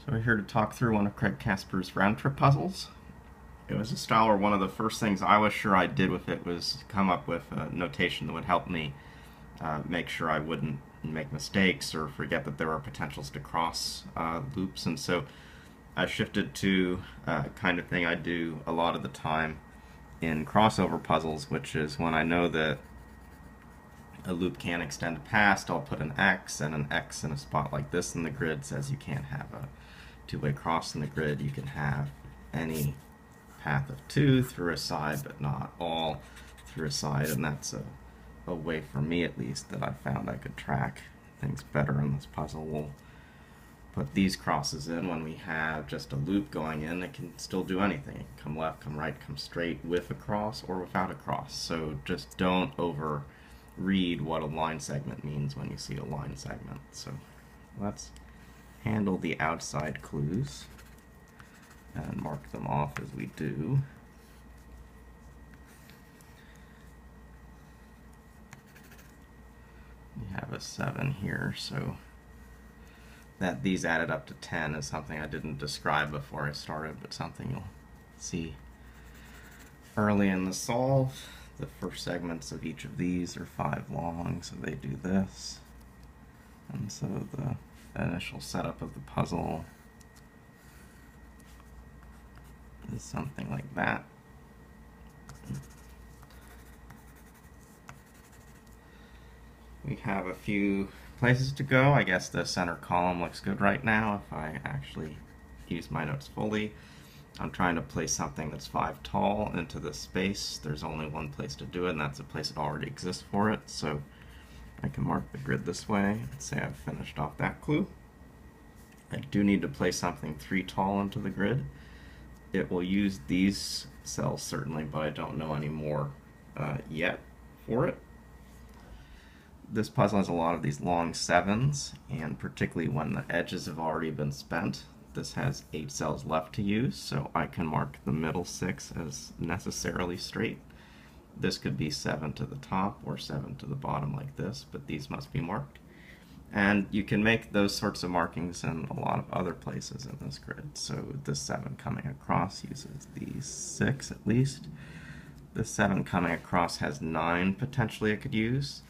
So we're here to talk through one of Craig Kasper's round trip puzzles. It was a style where one of the first things I was sure I did with it was come up with a notation that would help me make sure I wouldn't make mistakes or forget that there were potentials to cross loops. And so I shifted to a kind of thing I do a lot of the time in crossover puzzles, which is when I know that a loop can extend past, I'll put an X and an X in a spot like this in the grid. Says you can't have a two-way cross in the grid. You can have any path of two through a side, but not all through a side, and that's a way for me at least that I found I could track things better in this puzzle. We'll put these crosses in when we have just a loop going in. It can still do anything. It can come left, come right, come straight with a cross or without a cross. So just don't overread what a line segment means when you see a line segment. So let's handle the outside clues and mark them off as we do. We have a 7 here, so that these added up to 10 is something I didn't describe before I started, but something you'll see early in the solve. The first segments of each of these are 5 long, so they do this. And so the initial setup of the puzzle is something like that. We have a few places to go. I guess the center column looks good right now if I actually use my notes fully. I'm trying to place something that's 5 tall into this space. There's only one place to do it, and that's a place that already exists for it. So I can mark the grid this way and say I've finished off that clue. I do need to place something 3 tall into the grid. It will use these cells certainly, but I don't know any more yet for it. This puzzle has a lot of these long 7s, and particularly when the edges have already been spent. This has 8 cells left to use, so I can mark the middle 6 as necessarily straight. This could be 7 to the top or 7 to the bottom like this, but these must be marked. And you can make those sorts of markings in a lot of other places in this grid. So this 7 coming across uses these 6 at least. The 7 coming across has 9 potentially it could use.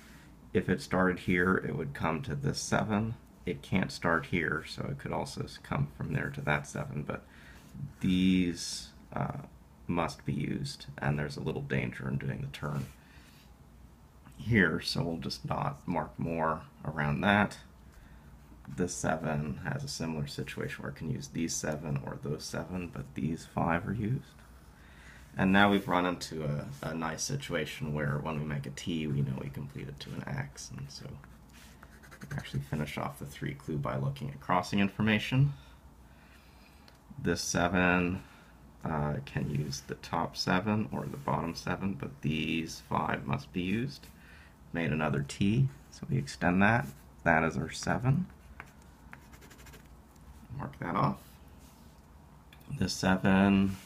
If it started here, it would come to this 7. It can't start here, so it could also come from there to that 7, but these must be used, and there's a little danger in doing the turn here, so we'll just not mark more around that. This 7 has a similar situation where it can use these 7 or those 7, but these 5 are used. And now we've run into a nice situation where when we make a T, we know we completed to an X, and so we actually finish off the 3 clue by looking at crossing information. This 7 can use the top 7 or the bottom 7, but these 5 must be used. Made another T, so we extend that. That is our 7. Mark that off. This 7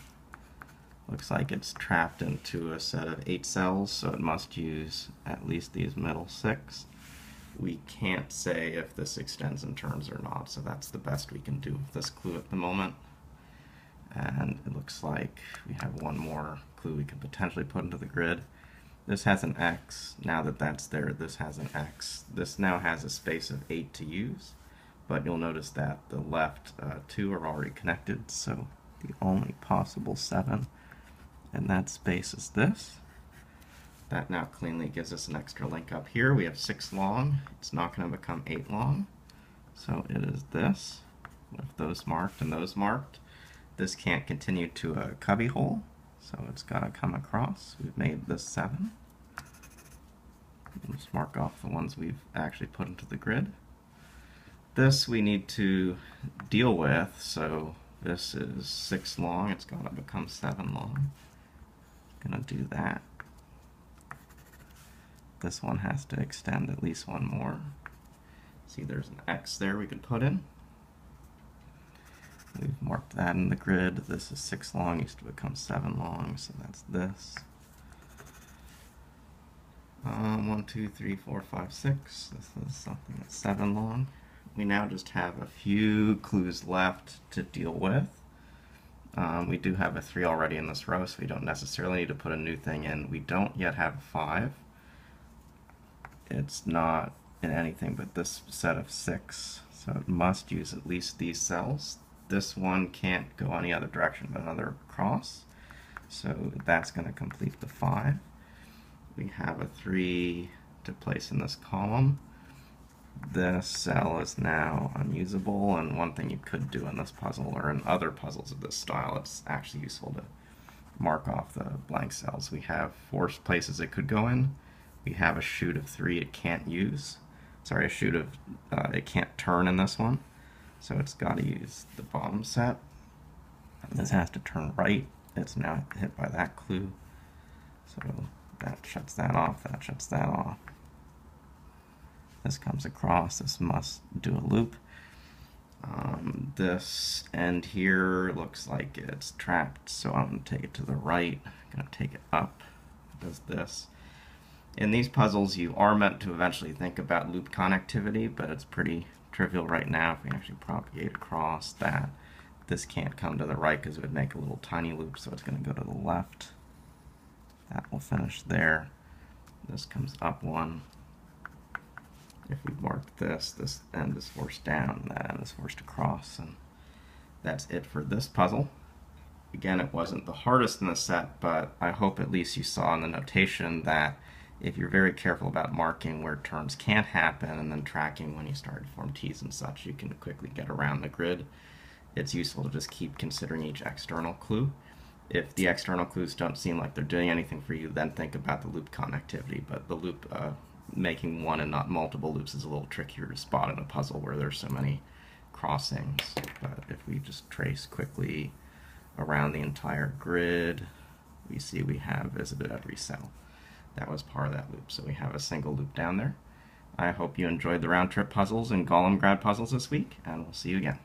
looks like it's trapped into a set of 8 cells, so it must use at least these middle 6. We can't say if this extends in turns or not, so that's the best we can do with this clue at the moment. And it looks like we have one more clue we could potentially put into the grid. This has an X. Now that that's there, this has an X. This now has a space of 8 to use, but you'll notice that the left 2 are already connected, so the only possible 7 in that space is this. That now cleanly gives us an extra link up here. We have 6 long. It's not going to become 8 long, so it is this, with those marked and those marked. This can't continue to a cubby hole, so it's got to come across. We've made this 7. We'll just mark off the ones we've actually put into the grid. This we need to deal with, so this is 6 long. It's got to become 7 long. Gonna do that. This one has to extend at least one more. See, there's an X there we could put in. We've marked that in the grid. This is 6 long, used to become 7 long, so that's this. 1, 2, 3, 4, 5, 6. This is something that's 7 long. we now just have a few clues left to deal with. We do have a 3 already in this row, so we don't necessarily need to put a new thing in. We don't yet have a 5. It's not in anything but this set of 6, so it must use at least these cells. This one can't go any other direction but another cross, so that's going to complete the 5. We have a 3 to place in this column. This cell is now unusable, and one thing you could do in this puzzle, or in other puzzles of this style, it's actually useful to mark off the blank cells. We have 4 places it could go in. We have a chute of 3 it can't use. Sorry, a chute of it can't turn in this one. So it's got to use the bottom set. This has to turn right. It's now hit by that clue. So that shuts that off, that shuts that off. This comes across, this must do a loop. This end here looks like it's trapped, so I'm going to take it to the right. I'm going to take it up. It does this. In these puzzles, you are meant to eventually think about loop connectivity, but it's pretty trivial right now. If we actually propagate across that, this can't come to the right because it would make a little tiny loop, so it's going to go to the left. That will finish there. This comes up one. If we mark this, this end is forced down, that end is forced across, and that's it for this puzzle. Again, it wasn't the hardest in the set, but I hope at least you saw in the notation that if you're very careful about marking where turns can't happen and then tracking when you start to form T's and such, you can quickly get around the grid. It's useful to just keep considering each external clue. If the external clues don't seem like they're doing anything for you, then think about the loop connectivity, but the loop making one and not multiple loops is a little trickier to spot in a puzzle where there's so many crossings. But if we just trace quickly around the entire grid, we see we have visited every cell. That was part of that loop, so we have a single loop down there. I hope you enjoyed the round trip puzzles and Golem Grad puzzles this week, and we'll see you again.